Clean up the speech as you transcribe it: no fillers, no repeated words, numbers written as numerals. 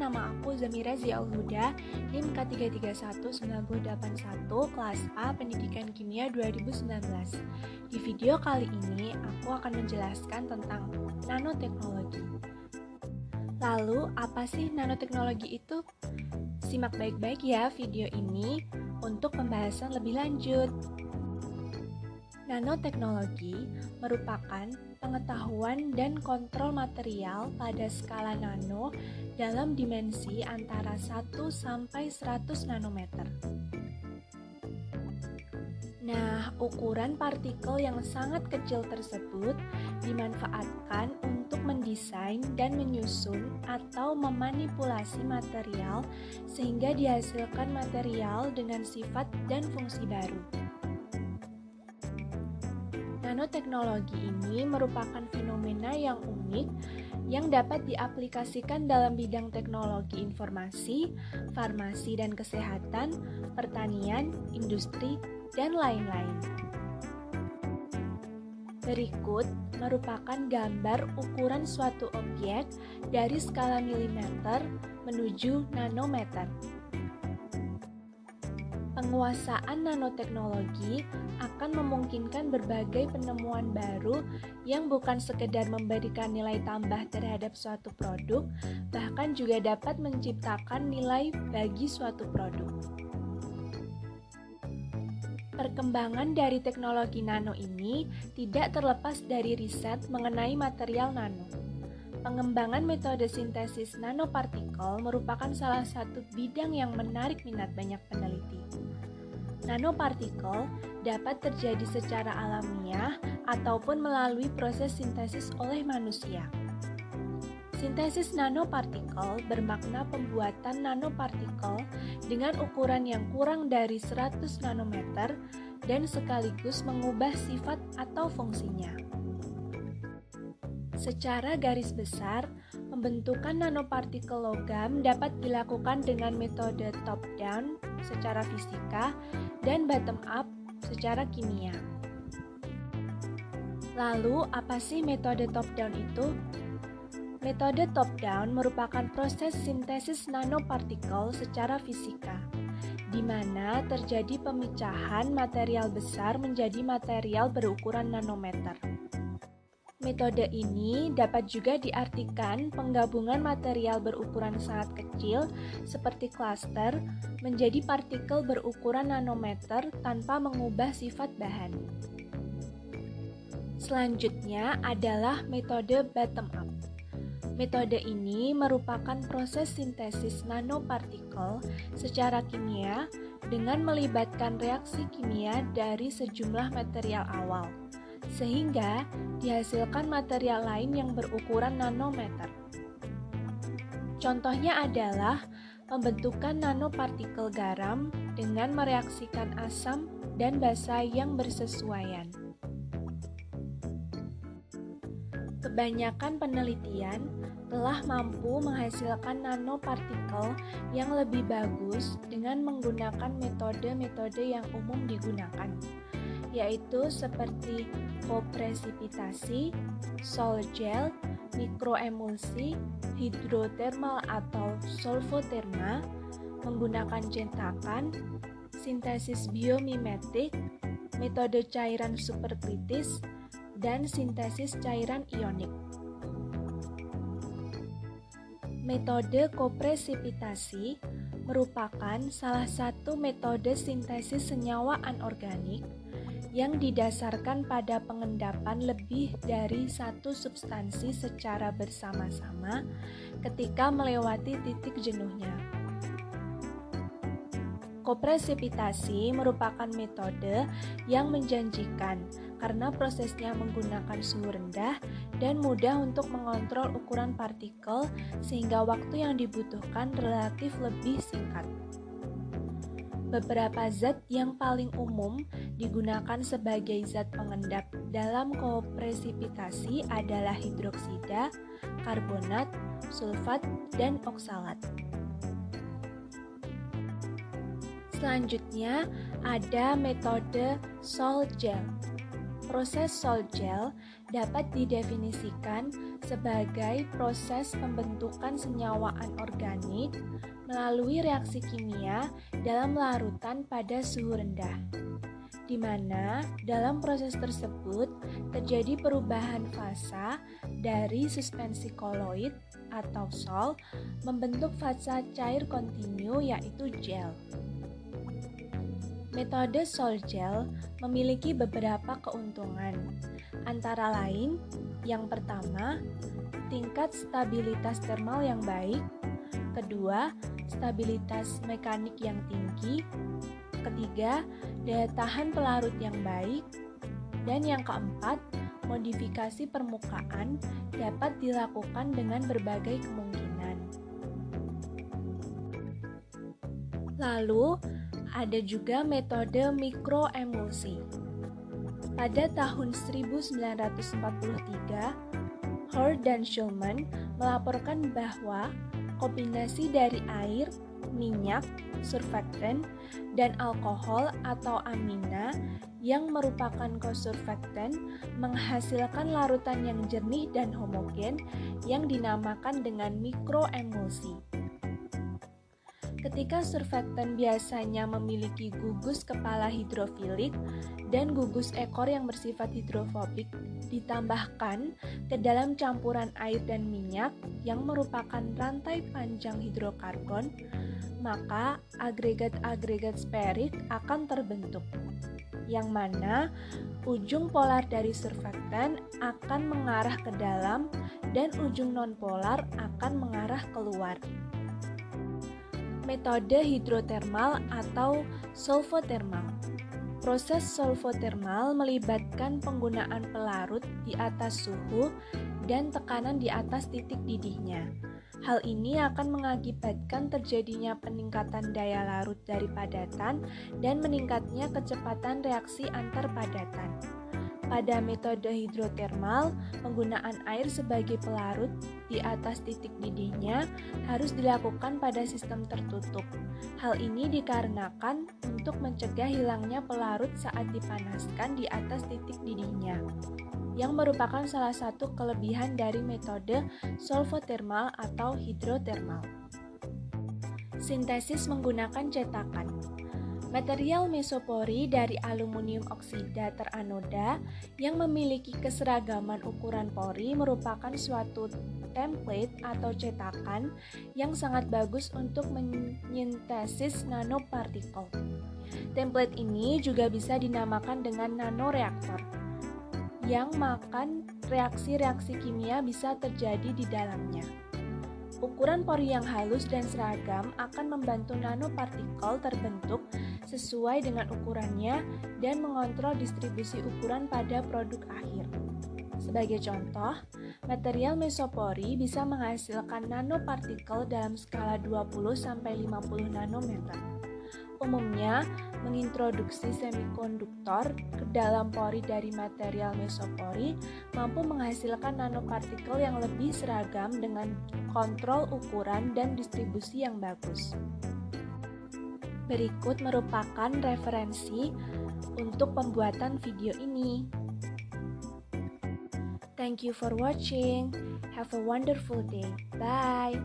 nama aku Zamira Ziaul Huda, NIM K3319081, kelas A, Pendidikan Kimia 2019. Di video kali ini, aku akan menjelaskan tentang nanoteknologi. Lalu, apa sih nanoteknologi itu? Simak baik-baik ya video ini untuk pembahasan lebih lanjut. Nanoteknologi merupakan pengetahuan dan kontrol material pada skala nano dalam dimensi antara 1 sampai 100 nanometer. Nah, ukuran partikel yang sangat kecil tersebut dimanfaatkan untuk mendesain dan menyusun atau memanipulasi material sehingga dihasilkan material dengan sifat dan fungsi baru. Nanoteknologi ini merupakan fenomena yang unik yang dapat diaplikasikan dalam bidang teknologi informasi, farmasi dan kesehatan, pertanian, industri, dan lain-lain. Berikut merupakan gambar ukuran suatu objek dari skala milimeter menuju nanometer. Penguasaan nanoteknologi akan memungkinkan berbagai penemuan baru yang bukan sekedar memberikan nilai tambah terhadap suatu produk, bahkan juga dapat menciptakan nilai bagi suatu produk. Perkembangan dari teknologi nano ini tidak terlepas dari riset mengenai material nano. Pengembangan metode sintesis nanopartikel merupakan salah satu bidang yang menarik minat banyak peneliti. Nanopartikel dapat terjadi secara alamiah ataupun melalui proses sintesis oleh manusia. Sintesis nanopartikel bermakna pembuatan nanopartikel dengan ukuran yang kurang dari 100 nanometer dan sekaligus mengubah sifat atau fungsinya. Secara garis besar, pembentukan nanopartikel logam dapat dilakukan dengan metode top-down secara fisika dan bottom-up secara kimia. Lalu, apa sih metode top-down itu? Metode top-down merupakan proses sintesis nanopartikel secara fisika, di mana terjadi pemecahan material besar menjadi material berukuran nanometer. Metode ini dapat juga diartikan penggabungan material berukuran sangat kecil seperti klaster menjadi partikel berukuran nanometer tanpa mengubah sifat bahan. Selanjutnya adalah metode bottom-up. Metode ini merupakan proses sintesis nanopartikel secara kimia dengan melibatkan reaksi kimia dari sejumlah material awal, sehingga dihasilkan material lain yang berukuran nanometer. Contohnya adalah pembentukan nanopartikel garam dengan mereaksikan asam dan basa yang bersesuaian. Kebanyakan penelitian telah mampu menghasilkan nanopartikel yang lebih bagus dengan menggunakan metode-metode yang umum digunakan, yaitu seperti kopresipitasi, sol gel, mikroemulsi, hidrotermal atau solvoterma, menggunakan cetakan, sintesis biomimetik, metode cairan superkritis, dan sintesis cairan ionik. Metode kopresipitasi merupakan salah satu metode sintesis senyawa anorganik yang didasarkan pada pengendapan lebih dari satu substansi secara bersama-sama ketika melewati titik jenuhnya. Kopresipitasi merupakan metode yang menjanjikan karena prosesnya menggunakan suhu rendah dan mudah untuk mengontrol ukuran partikel sehingga waktu yang dibutuhkan relatif lebih singkat. Beberapa zat yang paling umum digunakan sebagai zat pengendap dalam kopresipitasi adalah hidroksida, karbonat, sulfat, dan oksalat. Selanjutnya ada metode sol gel. Proses sol-gel dapat didefinisikan sebagai proses pembentukan senyawa anorganik melalui reaksi kimia dalam larutan pada suhu rendah, di mana dalam proses tersebut terjadi perubahan fasa dari suspensi koloid atau sol membentuk fasa cair kontinu yaitu gel. Metode sol-gel memiliki beberapa keuntungan, antara lain, yang pertama, tingkat stabilitas termal yang baik, kedua, stabilitas mekanik yang tinggi, ketiga, daya tahan pelarut yang baik, dan yang keempat, modifikasi permukaan dapat dilakukan dengan berbagai kemungkinan. Lalu, ada juga metode mikroemulsi. Pada tahun 1943, Hoare dan Shulman melaporkan bahwa kombinasi dari air, minyak, surfaktan, dan alkohol atau amina yang merupakan kosurfaktan menghasilkan larutan yang jernih dan homogen yang dinamakan dengan mikroemulsi. Ketika surfaktan biasanya memiliki gugus kepala hidrofilik dan gugus ekor yang bersifat hidrofobik ditambahkan ke dalam campuran air dan minyak yang merupakan rantai panjang hidrokarbon, maka agregat-agregat spheric akan terbentuk, yang mana ujung polar dari surfaktan akan mengarah ke dalam dan ujung nonpolar akan mengarah keluar. Metode hidrotermal atau solvotermal. Proses solvotermal melibatkan penggunaan pelarut di atas suhu dan tekanan di atas titik didihnya. Hal ini akan mengakibatkan terjadinya peningkatan daya larut dari padatan dan meningkatnya kecepatan reaksi antar padatan. Pada metode hidrotermal, penggunaan air sebagai pelarut di atas titik didihnya harus dilakukan pada sistem tertutup. Hal ini dikarenakan untuk mencegah hilangnya pelarut saat dipanaskan di atas titik didihnya, yang merupakan salah satu kelebihan dari metode solvotermal atau hidrotermal. Sintesis menggunakan cetakan. Material mesopori dari aluminium oksida teranoda yang memiliki keseragaman ukuran pori merupakan suatu template atau cetakan yang sangat bagus untuk menyintesis nanopartikel. Template ini juga bisa dinamakan dengan nanoreaktor, yang makan reaksi-reaksi kimia bisa terjadi di dalamnya. Ukuran pori yang halus dan seragam akan membantu nanopartikel terbentuk sesuai dengan ukurannya dan mengontrol distribusi ukuran pada produk akhir. Sebagai contoh, material mesopori bisa menghasilkan nanopartikel dalam skala 20-50 nanometer. Umumnya, mengintroduksi semikonduktor ke dalam pori dari material mesopori mampu menghasilkan nanopartikel yang lebih seragam dengan kontrol ukuran dan distribusi yang bagus. Berikut merupakan referensi untuk pembuatan video ini. Thank you for watching. Have a wonderful day. Bye.